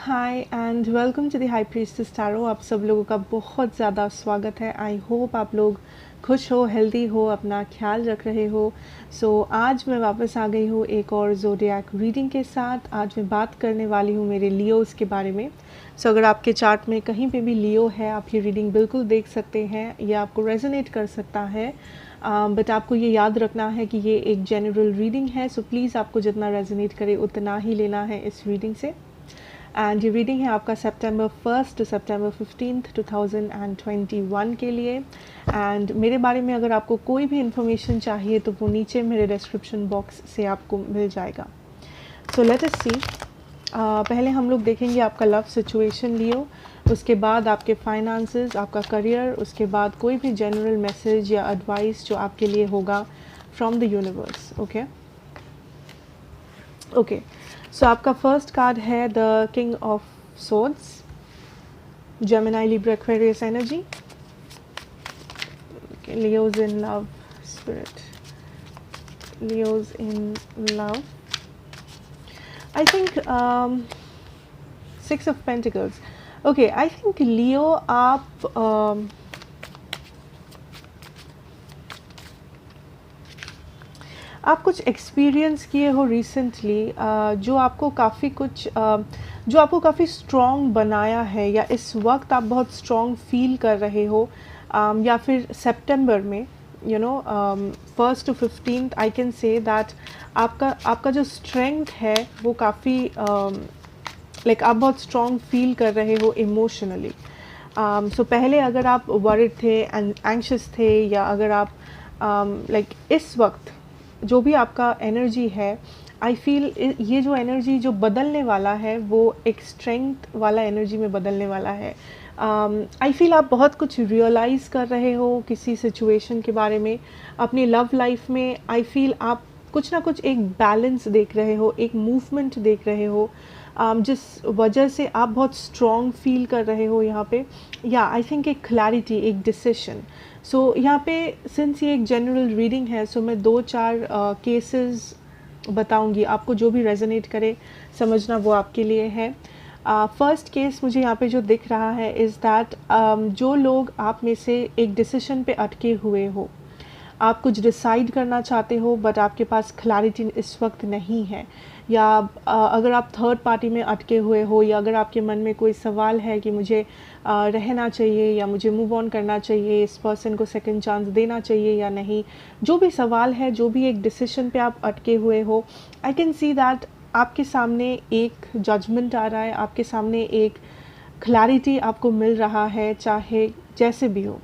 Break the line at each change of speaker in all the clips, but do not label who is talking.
Hi and welcome to the high priestess tarot. आप सब लोगों का बहुत ज़्यादा स्वागत है। आई होप आप लोग खुश हो, हेल्दी हो, अपना ख्याल रख रहे हो। आज मैं वापस आ गई हूँ एक और ज़ोडिएक रीडिंग के साथ। आज मैं बात करने वाली हूँ मेरे लियोज़ के बारे में। अगर आपके चार्ट में कहीं पे भी लियो है, आप ये रीडिंग बिल्कुल देख सकते हैं। ये आपको रेजोनेट कर सकता है, बट आपको ये याद रखना है कि ये एक जनरल रीडिंग है। सो प्लीज़ आपको जितना रेजोनेट करे उतना ही लेना है इस रीडिंग से। एंड ये रीडिंग है आपका सितंबर 1 टू सितंबर 15 2021 के लिए। एंड मेरे बारे में अगर आपको कोई भी इन्फॉर्मेशन चाहिए तो वो नीचे मेरे डिस्क्रिप्शन बॉक्स से आपको मिल जाएगा। सो लेट अस सी। पहले हम लोग देखेंगे आपका लव सिचुएशन लियो, उसके बाद आपके फाइनेंसेस, आपका करियर, उसके बाद कोई भी जनरल मैसेज या एडवाइस जो आपके लिए होगा फ्रॉम द यूनिवर्स। ओके, सो आपका फर्स्ट कार्ड है the king of swords, Gemini, Libra, Aquarius energy. Leos in love spirit, Leos in love. I think 6 of Pentacles. Okay, I think Leo आप कुछ experience किए हो रिसेंटली, जो आपको काफ़ी strong बनाया है, या इस वक्त आप बहुत स्ट्रॉन्ग फील कर रहे हो, या फिर सितंबर में 1st to 15th I can say that आपका जो स्ट्रेंथ है वो काफ़ी लाइक आप बहुत स्ट्रॉन्ग फील कर रहे हो इमोशनली। सो पहले अगर आप वरिड थे, एंग्शियस थे, या अगर आप लाइक इस वक्त जो भी आपका एनर्जी है, आई फील ये जो एनर्जी जो बदलने वाला है वो एक स्ट्रेंथ वाला एनर्जी में बदलने वाला है। आई फील आप बहुत कुछ रियलाइज़ कर रहे हो किसी सिचुएशन के बारे में अपनी लव लाइफ में। आई फील आप कुछ ना कुछ एक बैलेंस देख रहे हो, एक मूवमेंट देख रहे हो, जिस वजह से आप बहुत स्ट्रॉन्ग फील कर रहे हो यहाँ पे। या आई थिंक एक क्लैरिटी, एक डिसीशन। सो यहाँ पे सिंस ये एक जनरल रीडिंग है, सो मैं 2-4 केसेस बताऊंगी, आपको जो भी रेजोनेट करे समझना वो आपके लिए है। फर्स्ट केस मुझे यहाँ पे जो दिख रहा है इज़ दैट जो लोग आप में से एक डिसीशन पे अटके हुए हो, आप कुछ डिसाइड करना चाहते हो बट आपके पास क्लैरिटी इस वक्त नहीं है, या अगर आप थर्ड पार्टी में अटके हुए हो, या अगर आपके मन में कोई सवाल है कि मुझे रहना चाहिए या मुझे मूव ऑन करना चाहिए, इस पर्सन को सेकंड चांस देना चाहिए या नहीं, जो भी सवाल है, जो भी एक डिसीजन पे आप अटके हुए हो, आई कैन सी दैट आपके सामने एक जजमेंट आ रहा है, आपके सामने एक क्लैरिटी आपको मिल रहा है, चाहे जैसे भी हो।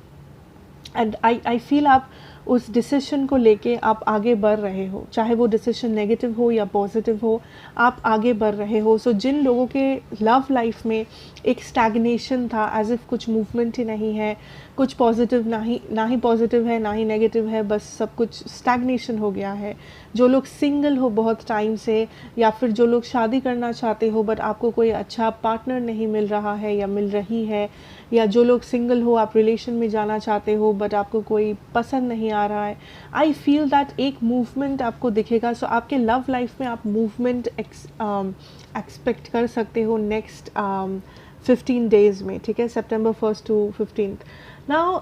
एंड आई फील आप उस डिसीजन को लेके आप आगे बढ़ रहे हो, चाहे वो डिसीजन नेगेटिव हो या पॉजिटिव हो, आप आगे बढ़ रहे हो। सो जिन लोगों के लव लाइफ में एक स्टैग्नेशन था, एज इफ कुछ मूवमेंट ही नहीं है, कुछ पॉजिटिव ना ही पॉजिटिव है ना ही नेगेटिव है, बस सब कुछ स्टैग्नेशन हो गया है। जो लोग सिंगल हो बहुत टाइम से, या फिर जो लोग शादी करना चाहते हो बट आपको कोई अच्छा पार्टनर नहीं मिल रहा है या मिल रही है, या जो लोग सिंगल हो, आप रिलेशन में जाना चाहते हो बट आपको कोई पसंद नहीं आ रहा है, आई फील दैट एक मूवमेंट आपको दिखेगा। सो आपके लव लाइफ में आप मूवमेंट एक्सपेक्ट कर सकते हो नेक्स्ट 15 डेज़ में, ठीक है, सितंबर 1 to 15। नाउ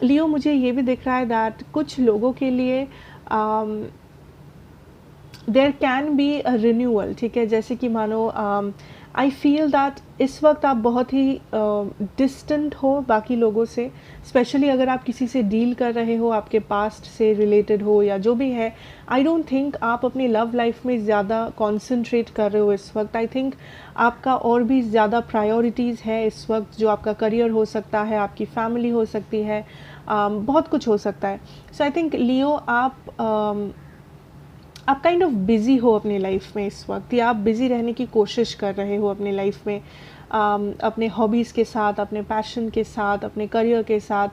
लियो मुझे ये भी दिख रहा है दैट कुछ लोगों के लिए there can be a renewal, ठीक है, जैसे कि मानो आई फील दैट इस वक्त आप बहुत ही डिस्टेंट हो बाकी लोगों से, स्पेशली अगर आप किसी से डील कर रहे हो, आपके पास्ट से रिलेटेड हो या जो भी है। आई डोंट थिंक आप अपनी लव लाइफ में ज़्यादा कॉन्सेंट्रेट कर रहे हो इस वक्त। आई थिंक आपका और भी ज़्यादा प्रायोरिटीज़ है इस वक्त, जो आपका करियर हो सकता है, आपकी फैमिली हो सकती है, बहुत कुछ हो सकता है। सो आई थिंक लियो आप काइंड ऑफ बिज़ी हो अपनी लाइफ में इस वक्त, या आप बिज़ी रहने की कोशिश कर रहे हो अपनी लाइफ में, अपने हॉबीज़ के साथ, अपने पैशन के साथ, अपने करियर के साथ।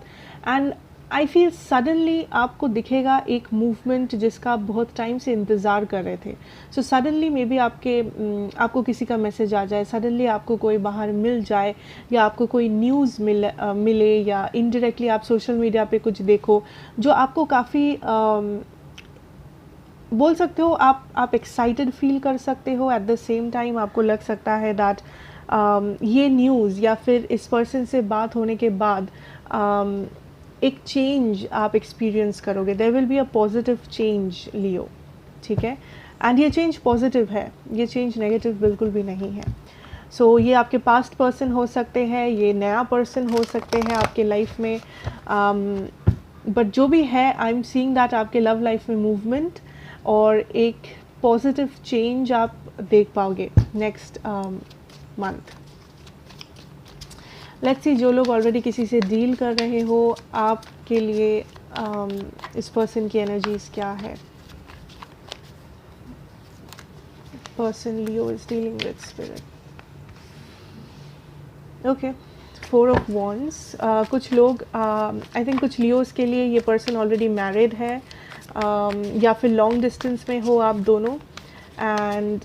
एंड आई फील सडनली आपको दिखेगा एक मूवमेंट जिसका आप बहुत टाइम से इंतज़ार कर रहे थे। सो सडनली मे बी आपको किसी का मैसेज आ जाए, सडनली आपको कोई बाहर मिल जाए, या आपको कोई न्यूज़ मिले, या इनडायरेक्टली आप सोशल मीडिया पे कुछ देखो जो आपको काफ़ी बोल सकते हो, आप एक्साइटेड फील कर सकते हो। एट द सेम टाइम आपको लग सकता है दैट ये न्यूज़ या फिर इस पर्सन से बात होने के बाद एक चेंज आप एक्सपीरियंस करोगे. There will be a positive change Leo. ठीक है, एंड ये चेंज पॉजिटिव है, ये चेंज नेगेटिव बिल्कुल भी नहीं है. सो ये आपके पास्ट पर्सन हो सकते हैं, ये नया पर्सन हो सकते हैं आपके लाइफ में, बट जो भी है आई एम सीइंग दैट आपके लव लाइफ में मूवमेंट और एक पॉजिटिव चेंज आप देख पाओगे नेक्स्ट मंथ. लेट्स सी, जो लोग ऑलरेडी किसी से डील कर रहे हो, आपके लिए इस पर्सन की एनर्जीज क्या है. Person Leo is dealing with spirit. Okay, 4 of wands. कुछ लोग आई थिंक कुछ लियोस के लिए ये पर्सन ऑलरेडी मैरिड है, या फिर लॉन्ग डिस्टेंस में हो आप दोनों. एंड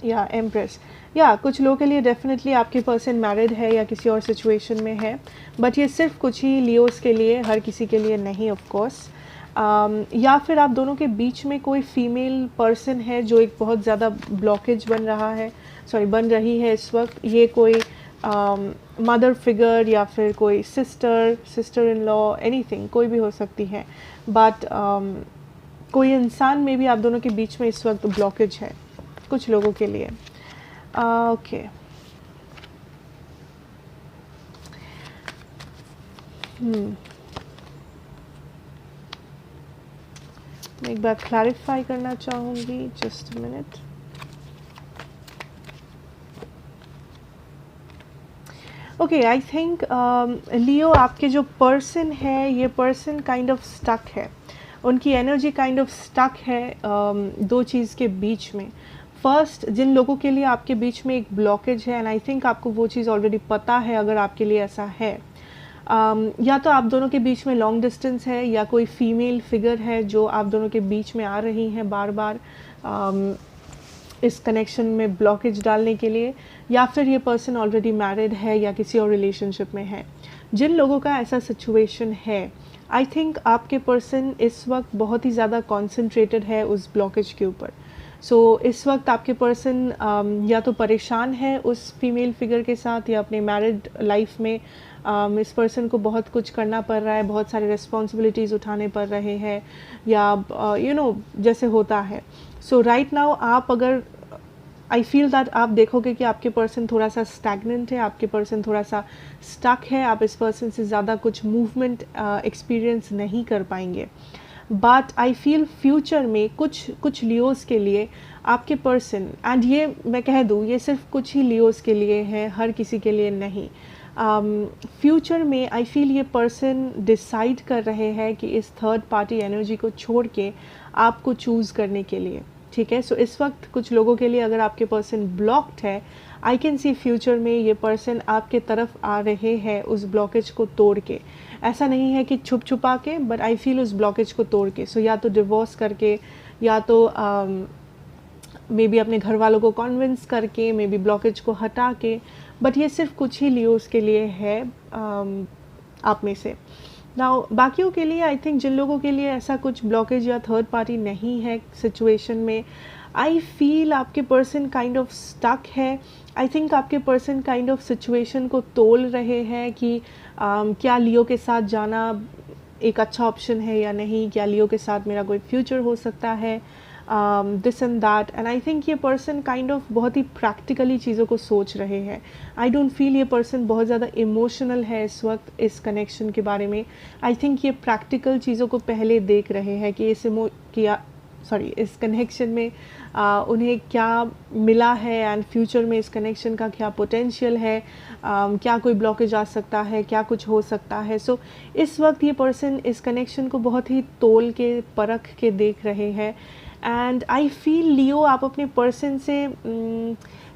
या एम्प्रेस, या कुछ लोगों के लिए डेफिनेटली आपके पर्सन मैरिड है या किसी और सिचुएशन में है, बट ये सिर्फ कुछ ही लियोस के लिए, हर किसी के लिए नहीं ऑफ कोर्स. या फिर आप दोनों के बीच में कोई फीमेल पर्सन है जो एक बहुत ज़्यादा ब्लॉकेज बन रही है इस वक्त. ये कोई मदर फिगर या फिर कोई सिस्टर इन लॉ, एनीथिंग, कोई भी हो सकती है, बट कोई इंसान में भी आप दोनों के बीच में इस वक्त ब्लॉकेज है कुछ लोगों के लिए. ओके, मैं एक बार क्लैरिफाई करना चाहूँगी. Just a minute. Okay, I think Leo, आपके जो पर्सन है, ये पर्सन काइंड ऑफ स्टक है. उनकी एनर्जी काइंड ऑफ स्टक है दो चीज़ के बीच में. फर्स्ट, जिन लोगों के लिए आपके बीच में एक ब्लॉकेज है, एंड आई थिंक आपको वो चीज़ ऑलरेडी पता है अगर आपके लिए ऐसा है, या तो आप दोनों के बीच में लॉन्ग डिस्टेंस है, या कोई फीमेल फिगर है जो आप दोनों के बीच में आ रही हैं बार बार इस कनेक्शन में ब्लॉकेज डालने के लिए, या फिर ये पर्सन ऑलरेडी मैरिड है या किसी और रिलेशनशिप में है. जिन लोगों का ऐसा सिचुएशन है, आई थिंक आपके पर्सन इस वक्त बहुत ही ज़्यादा कॉन्सेंट्रेटेड है उस ब्लॉकेज के ऊपर. सो इस वक्त आपके पर्सन या तो परेशान है उस फीमेल फिगर के साथ, या अपने मैरिड लाइफ में इस पर्सन को बहुत कुछ करना पड़ रहा है, बहुत सारे रिस्पॉन्सिबिलिटीज़ उठाने पड़ रहे हैं, या जैसे होता है. सो राइट नाउ आप अगर आई फील दैट आप देखोगे कि आपके पर्सन थोड़ा सा स्टैग्नेंट है, आपके पर्सन थोड़ा सा स्टक है, आप इस पर्सन से ज़्यादा कुछ मूवमेंट एक्सपीरियंस नहीं कर पाएंगे. बट आई फील फ्यूचर में कुछ लियोस के लिए आपके पर्सन, एंड ये मैं कह दूँ ये सिर्फ कुछ ही लियोस के लिए है, हर किसी के लिए नहीं. फ्यूचर में आई फील ये पर्सन डिसाइड कर रहे हैं कि इस थर्ड पार्टी एनर्जी को छोड़ के आपको चूज़ करने के लिए. ठीक है, सो इस वक्त कुछ लोगों के लिए अगर आपके पर्सन ब्लॉक्ड है, आई कैन सी फ्यूचर में ये पर्सन आपके तरफ आ रहे हैं उस ब्लॉकेज को तोड़ के. ऐसा नहीं है कि छुप छुपा के, बट आई फील उस ब्लॉकेज को तोड़ के. सो या तो डिवोर्स करके, या तो मे बी अपने घर वालों को कन्विंस करके, मे बी ब्लॉकेज को हटा के. बट ये सिर्फ कुछ ही लियोस के लिए है आप में से. नाउ बाकियों के लिए आई थिंक जिन लोगों के लिए ऐसा कुछ ब्लॉकेज या थर्ड पार्टी नहीं है सिचुएशन में, आई फील आपके पर्सन काइंड ऑफ स्टक है. आई थिंक आपके पर्सन काइंड ऑफ सिचुएशन को तोल रहे हैं कि क्या लियो के साथ जाना एक अच्छा ऑप्शन है या नहीं, क्या लियो के साथ मेरा कोई फ्यूचर हो सकता है, this and that. And I think ये पर्सन काइंड ऑफ बहुत ही प्रैक्टिकली चीज़ों को सोच रहे हैं. आई डोंट फील ये पर्सन बहुत ज़्यादा इमोशनल है इस वक्त इस कनेक्शन के बारे में. आई थिंक ये प्रैक्टिकल चीज़ों को पहले देख रहे हैं कि इस कनेक्शन में उन्हें क्या मिला है, एंड फ्यूचर में इस कनेक्शन का क्या पोटेंशियल है, क्या कोई ब्लॉकेज आ सकता है, क्या कुछ हो सकता है. सो इस वक्त ये पर्सन इस कनेक्शन को बहुत ही तोल के परख के देख रहे हैं. एंड आई फील लियो, आप अपने पर्सन से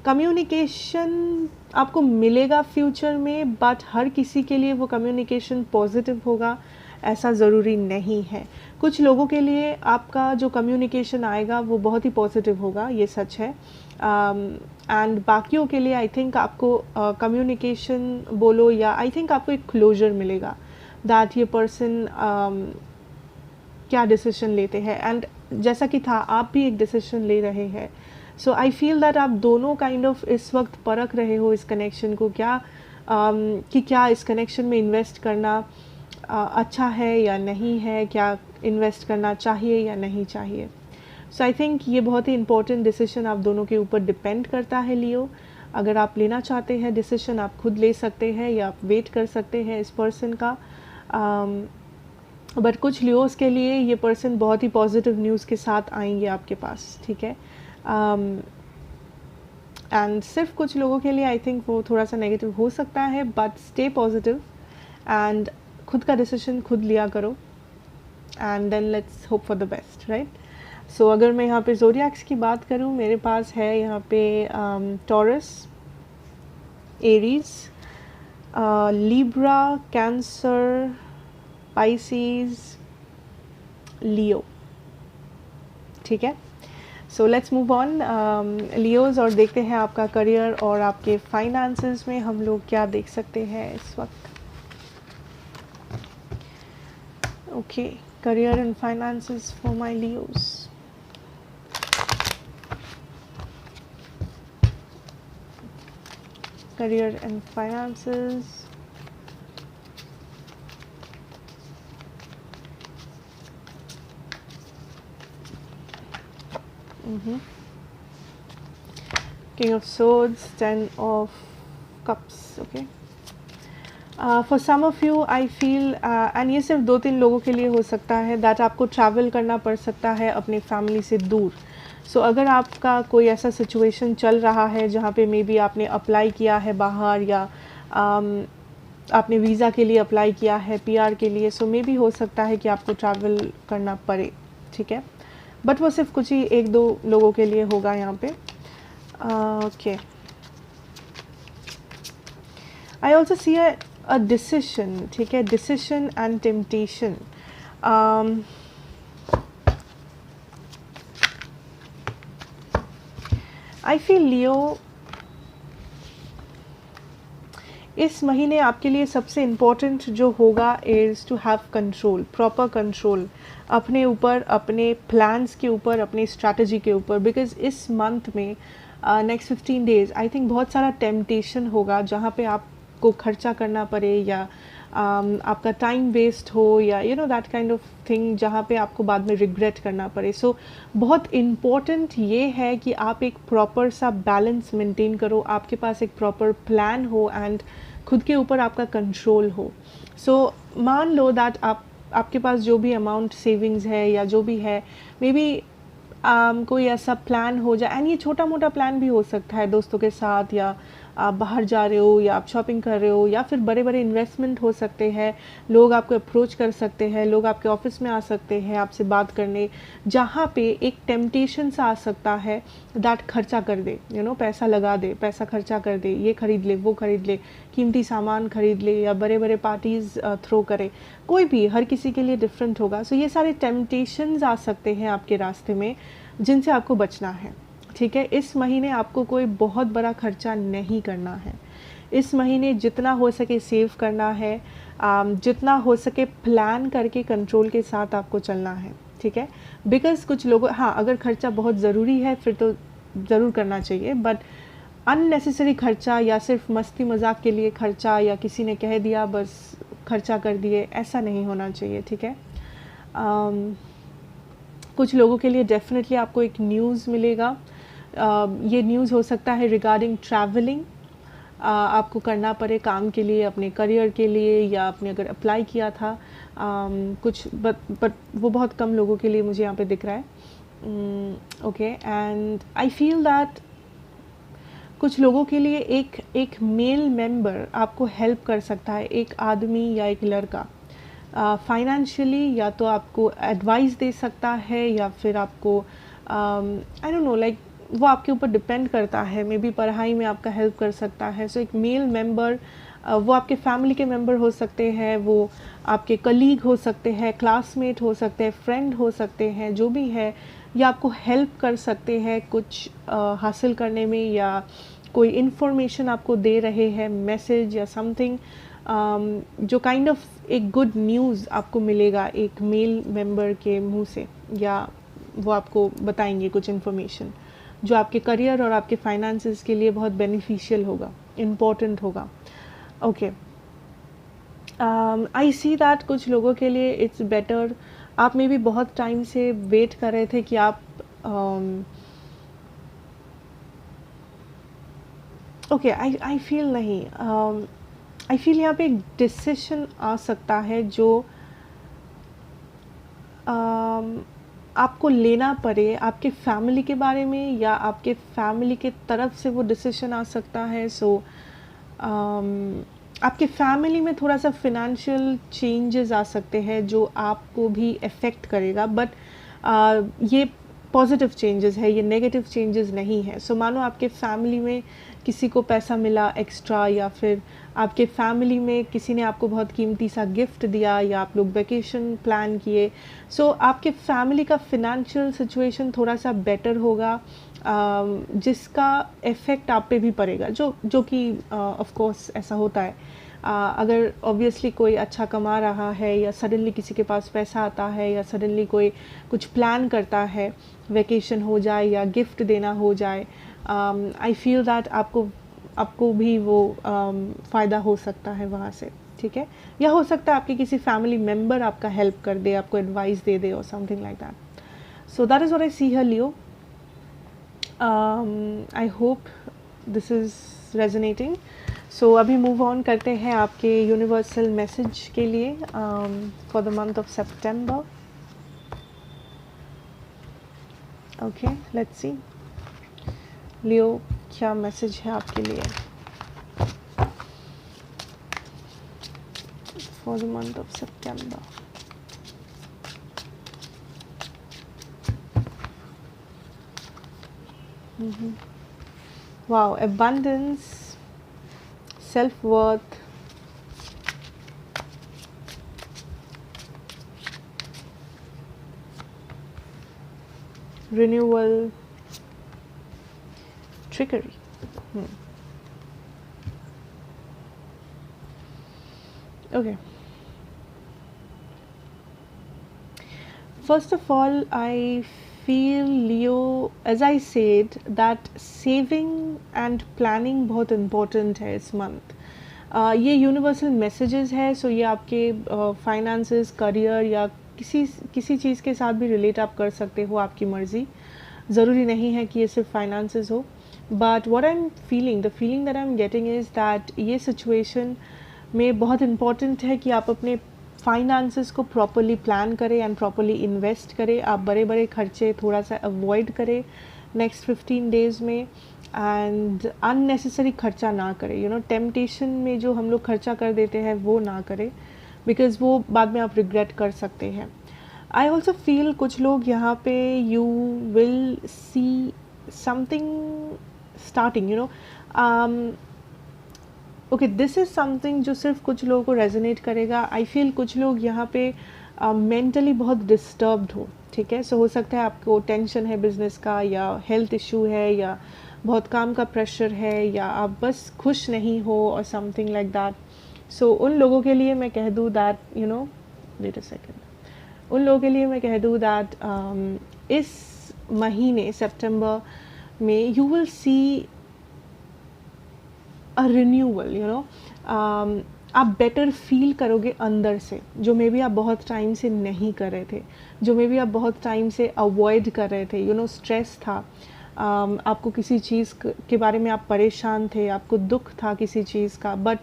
कम्युनिकेशन आपको मिलेगा फ्यूचर में, बट हर किसी के लिए वो कम्युनिकेशन पॉजिटिव होगा ऐसा ज़रूरी नहीं है. कुछ लोगों के लिए आपका जो कम्युनिकेशन आएगा वो बहुत ही पॉजिटिव होगा, ये सच है. एंड बाकियों के लिए आई थिंक आपको कम्युनिकेशन बोलो, या आई थिंक आपको एक क्लोजर मिलेगा दैट ये पर्सन क्या डिसीजन लेते हैं. एंड जैसा कि था, आप भी एक डिसीजन ले रहे हैं. सो आई फील दैट आप दोनों काइंड ऑफ इस वक्त परख रहे हो इस कनेक्शन को, क्या कि क्या इस कनेक्शन में इन्वेस्ट करना अच्छा है या नहीं है, क्या इन्वेस्ट करना चाहिए या नहीं चाहिए. सो आई थिंक ये बहुत ही इंपॉर्टेंट डिसीजन आप दोनों के ऊपर डिपेंड करता है लियो. अगर आप लेना चाहते हैं डिसीजन, आप खुद ले सकते हैं या आप वेट कर सकते हैं इस पर्सन का. बट कुछ लियोस के लिए ये पर्सन बहुत ही पॉजिटिव न्यूज़ के साथ आएंगे आपके पास, ठीक है. एंड सिर्फ कुछ लोगों के लिए आई थिंक वो थोड़ा सा नेगेटिव हो सकता है, बट स्टे पॉजिटिव एंड खुद का डिसीजन खुद लिया करो and then let's hope for the best, right. So अगर मैं यहाँ पे ज़ोडिएक्स की बात करूँ, मेरे पास है यहाँ पे Taurus, Aries, Libra, Cancer, Pisces, Leo, ठीक है. So let's move on Leos और देखते हैं आपका करियर और आपके फाइनेंसेस में हम लोग क्या देख सकते हैं इस वक्त. Okay, career and finances for my Leos. Career and finances. King of Swords, Ten of Cups. Okay. For some of you, I feel and ये सिर्फ 2-3 लोगों के लिए हो सकता है that आपको travel करना पड़ सकता है अपनी फैमिली से दूर. सो अगर आपका कोई ऐसा सिचुएशन चल रहा है जहाँ पे मे बी आपने अप्लाई किया है बाहर या आपने वीज़ा के लिए अप्लाई किया है, पीआर के लिए, सो मे बी हो सकता है कि आपको ट्रैवल करना पड़े, ठीक है. बट वो सिर्फ कुछ ही 1-2 लोगों के लिए होगा यहाँ पे. Okay, I also see a decision, ठीक है, decision and temptation. I feel Leo, इस महीने आपके लिए सबसे इम्पॉर्टेंट जो होगा is to have control, proper control अपने ऊपर, अपने प्लान्स के ऊपर, अपनी स्ट्रैटेजी के ऊपर. बिकॉज इस मंथ में नेक्स्ट 15 डेज आई थिंक बहुत सारा टेम्पटेशन होगा जहाँ पे आपको खर्चा करना पड़े या आपका टाइम वेस्ट हो या you know that kind of thing जहाँ पे आपको बाद में रिग्रेट करना पड़े. सो बहुत इम्पॉर्टेंट ये है कि आप एक प्रॉपर सा बैलेंस मेंटेन करो, आपके पास एक प्रॉपर प्लान हो एंड खुद के ऊपर आपका कंट्रोल हो. सो मान लो दैट आपके पास जो भी अमाउंट सेविंग्स है या जो भी है, मे बी कोई ऐसा प्लान हो जाए, एंड ये छोटा मोटा प्लान भी हो सकता है दोस्तों के साथ, या आप बाहर जा रहे हो या आप शॉपिंग कर रहे हो, या फिर बड़े बड़े इन्वेस्टमेंट हो सकते हैं. लोग आपको अप्रोच कर सकते हैं, लोग आपके ऑफिस में आ सकते हैं आपसे बात करने, जहाँ पे एक टेम्पटेशन सा आ सकता है दैट खर्चा कर दे, यू नो, पैसा लगा दे, पैसा खर्चा कर दे, ये खरीद ले, वो खरीद ले, कीमती सामान खरीद ले, या बड़े बड़े पार्टीज़ थ्रो करे. कोई भी, हर किसी के लिए डिफरेंट होगा. सो ये सारे टेम्पटेशंस आ सकते हैं आपके रास्ते में जिनसे आपको बचना है, ठीक है. इस महीने आपको कोई बहुत बड़ा खर्चा नहीं करना है. इस महीने जितना हो सके सेव करना है, जितना हो सके प्लान करके कंट्रोल के साथ आपको चलना है, ठीक है. बिकॉज कुछ लोगों, हाँ, अगर खर्चा बहुत ज़रूरी है फिर तो ज़रूर करना चाहिए, बट अननेसेसरी खर्चा या सिर्फ मस्ती मजाक के लिए खर्चा या किसी ने कह दिया बस खर्चा कर दिए, ऐसा नहीं होना चाहिए, ठीक है. कुछ लोगों के लिए डेफिनेटली आपको एक न्यूज़ मिलेगा. ये न्यूज़ हो सकता है रिगार्डिंग ट्रैवलिंग, आपको करना पड़े काम के लिए, अपने करियर के लिए, या आपने अगर अप्लाई किया था कुछ, बट वो बहुत कम लोगों के लिए मुझे यहाँ पे दिख रहा है. Okay, and I feel that कुछ लोगों के लिए एक मेल मेंबर आपको हेल्प कर सकता है, एक आदमी या एक लड़का फाइनेंशियली, या तो आपको एडवाइस दे सकता है या फिर आपको आई डोंट नो, लाइक वो आपके ऊपर डिपेंड करता है, मे बी पढ़ाई में आपका हेल्प कर सकता है. सो एक मेल मेंबर, वो आपके फैमिली के मेंबर हो सकते हैं, वो आपके कलीग हो सकते हैं, क्लासमेट हो सकते हैं, फ्रेंड हो सकते हैं, जो भी है, या आपको हेल्प कर सकते हैं कुछ हासिल करने में, या कोई इन्फॉर्मेशन आपको दे रहे हैं, मैसेज या समथिंग, जो काइंड ऑफ एक गुड न्यूज़ आपको मिलेगा एक मेल मेंबर के मुंह से, या वो आपको बताएंगे कुछ इन्फॉर्मेशन. जो आपके करियर और आपके फाइनेंसेस के लिए बहुत बेनिफिशियल होगा, इम्पोर्टेंट होगा। ओके, आई सी दैट कुछ लोगों के लिए इट्स बेटर, आप में भी बहुत टाइम से वेट कर रहे थे कि आप ओके, आई फील नहीं, आई फील यहाँ पे एक डिसीशन आ सकता है जो आपको लेना पड़े आपके फैमिली के बारे में, या आपके फैमिली के तरफ से वो डिसीशन आ सकता है। सो आपके फैमिली में थोड़ा सा फिनेंशियल चेंजेस आ सकते हैं जो आपको भी अफेक्ट करेगा, बट ये पॉजिटिव चेंजेस है, ये नेगेटिव चेंजेस नहीं है। सो मानो आपके फैमिली में किसी को पैसा मिला एक्स्ट्रा, या फिर आपके फैमिली में किसी ने आपको बहुत कीमती सा गिफ्ट दिया, या आप लोग वेकेशन प्लान किए, सो आपके फैमिली का फिनेंशियल सिचुएशन थोड़ा सा बेटर होगा, जिसका इफ़ेक्ट आप पे भी पड़ेगा, जो कि ऑफ कोर्स ऐसा होता है। अगर ऑब्वियसली कोई अच्छा कमा रहा है, या सडनली किसी के पास पैसा आता है, या सडनली कोई कुछ प्लान करता है, वेकेशन हो जाए या गिफ्ट देना हो जाए, आई फील दैट आपको भी वो फ़ायदा हो सकता है वहाँ से, ठीक है। या हो सकता है आपके किसी फैमिली मेम्बर आपका हेल्प कर दे, आपको एडवाइस दे दे और something like that. So that is what I see here Leo. I hope this is resonating. So अभी मूव ऑन करते हैं आपके यूनिवर्सल मैसेज के लिए for the month of September. Okay, let's see Leo क्या मैसेज है आपके लिए for the month of September. Wow, abundance, self-worth, renewal, trickery. Okay. First of all, I feel Leo, as I said, that saving and planning बहुत important है इस month. ये universal messages है, सो ये आपके फाइनेंसेस, करियर या किसी चीज़ के साथ भी रिलेट आप कर सकते हो, आपकी मर्ज़ी, ज़रूरी नहीं है कि ये सिर्फ फाइनेंसेस हो। But what I am feeling, the feeling that I am getting is that ये सिचुएशन में बहुत इम्पॉर्टेंट है कि आप अपने फाइनेंसेस को प्रॉपरली प्लान करें एंड प्रॉपरली इन्वेस्ट करें। आप बड़े बड़े खर्चे थोड़ा सा अवॉइड करें नेक्स्ट 15 डेज़ में, एंड अननेसेसरी खर्चा ना करें। यू नो, टेम्पटेशन में जो हम लोग खर्चा कर देते हैं वो ना करें, बिकॉज़ वो बाद में आप रिग्रेट कर सकते हैं। आई ऑल्सो फील कुछ लोग यहाँ पे you will see something starting, you know, okay, this is something जो सिर्फ कुछ लोगों को रेजोनेट करेगा। आई फील कुछ लोग यहाँ पे मेंटली बहुत डिस्टर्ब्ड हो, ठीक है। सो हो सकता है आपको टेंशन है बिजनेस का, या हेल्थ इशू है, या बहुत काम का प्रेशर है, या आप बस खुश नहीं हो और समथिंग लाइक दैट। सो उन लोगों के लिए मैं कह दूँ that, you know, wait a second, उन लोगों के लिए मैं कह दूँ दैट इस महीने सितंबर में you will see a renewal, you know, आप बेटर फील करोगे अंदर से, जो मे बी आप बहुत टाइम से नहीं कर रहे थे, जो मे बी आप बहुत टाइम से अवॉइड कर रहे थे। यू नो, स्ट्रेस था, आपको किसी चीज़ के बारे में आप परेशान थे, आपको दुख था किसी चीज़ का, बट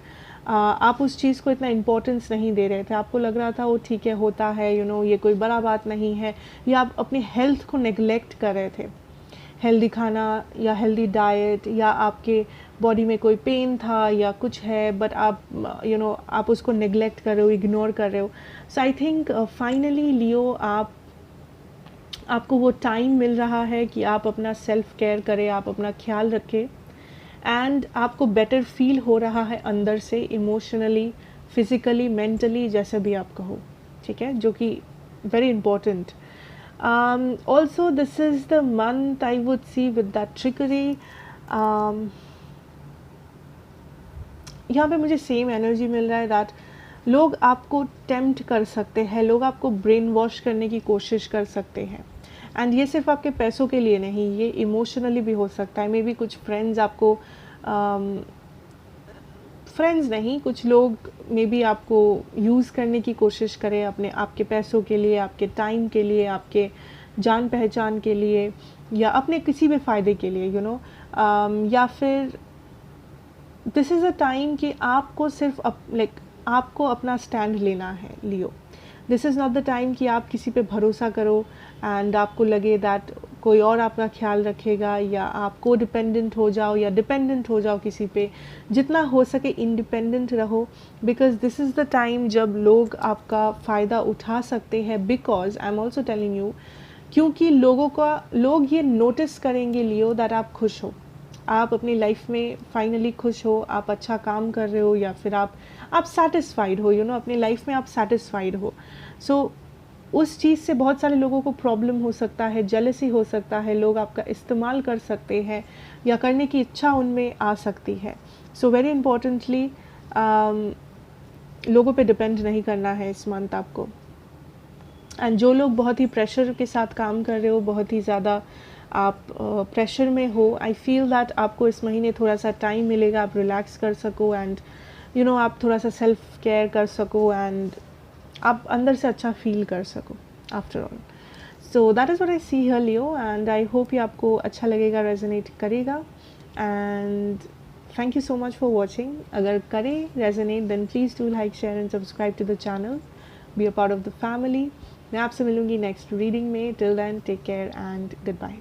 आप उस चीज़ को इतना इम्पोर्टेंस नहीं दे रहे थे। आपको लग रहा था वो ठीक है, होता है, यू नो, ये कोई बड़ा बात नहीं है, या आप अपनी हेल्थ को नेग्लेक्ट कर रहे थे। हेल्दी खाना या हेल्दी डाइट, या आपके बॉडी में कोई पेन था या कुछ है, बट आप यू नो आप उसको नेग्लेक्ट कर रहे हो, इग्नोर कर रहे हो। सो आई थिंक फाइनली लियो, आपको वो टाइम मिल रहा है कि आप अपना सेल्फ केयर करें, आप अपना ख्याल रखें, एंड आपको बेटर फील हो रहा है अंदर से, इमोशनली, फिज़िकली, मेंटली, जैसे भी आप कहो, ठीक है, जो कि very important. Also, this is the month I would see with that trickery. यहाँ पे मुझे सेम एनर्जी मिल रहा है दैट लोग आपको टेम्प्ट कर सकते हैं, लोग आपको ब्रेन वॉश करने की कोशिश कर सकते हैं, एंड ये सिर्फ आपके पैसों के लिए नहीं, ये इमोशनली भी हो सकता है। मे बी कुछ फ्रेंड्स आपको फ्रेंड्स नहीं, कुछ लोग मे बी आपको यूज़ करने की कोशिश करें अपने आपके पैसों के लिए, आपके टाइम के लिए, आपके जान पहचान के लिए, या अपने किसी भी फ़ायदे के लिए, या फिर दिस इज़ अ टाइम कि आपको सिर्फ आपको अपना स्टैंड लेना है Leo. This is not the time कि आप किसी पे भरोसा करो एंड आपको लगे दैट कोई और आपका ख्याल रखेगा, या आप को डिपेंडेंट हो जाओ या डिपेंडेंट हो जाओ किसी पे। जितना हो सके इंडिपेंडेंट रहो, because this is the time जब लोग आपका फ़ायदा उठा सकते हैं। Because I am also telling you, क्योंकि लोग ये नोटिस करेंगे लियो दैट आप खुश हो, आप अपनी लाइफ में फाइनली खुश हो, आप अच्छा काम कर रहे हो, या फिर आप सेटिस्फाइड हो, अपनी लाइफ में आप सेटिस्फाइड हो। सो उस चीज़ से बहुत सारे लोगों को प्रॉब्लम हो सकता है, जेलसी हो सकता है, लोग आपका इस्तेमाल कर सकते हैं या करने की इच्छा उनमें आ सकती है। सो वेरी इम्पॉर्टेंटली लोगों पे डिपेंड नहीं करना है इस मंथ आपको। एंड जो लोग बहुत ही प्रेशर के साथ काम कर रहे हो, बहुत ही ज़्यादा आप प्रेशर में हो, आई फील दैट आपको इस महीने थोड़ा सा टाइम मिलेगा, आप रिलैक्स कर सको एंड आप थोड़ा सा सेल्फ केयर कर सको एंड आप अंदर से अच्छा फील कर सको after all. So that is what I see here Leo, and I hope ये आपको अच्छा लगेगा, रेजोनेट करेगा। And thank you so much for watching. अगर करे resonate then please do like, share and subscribe to the channel, be a part of the family. मैं आपसे मिलूंगी नेक्स्ट रीडिंग में। Till then take care and good bye.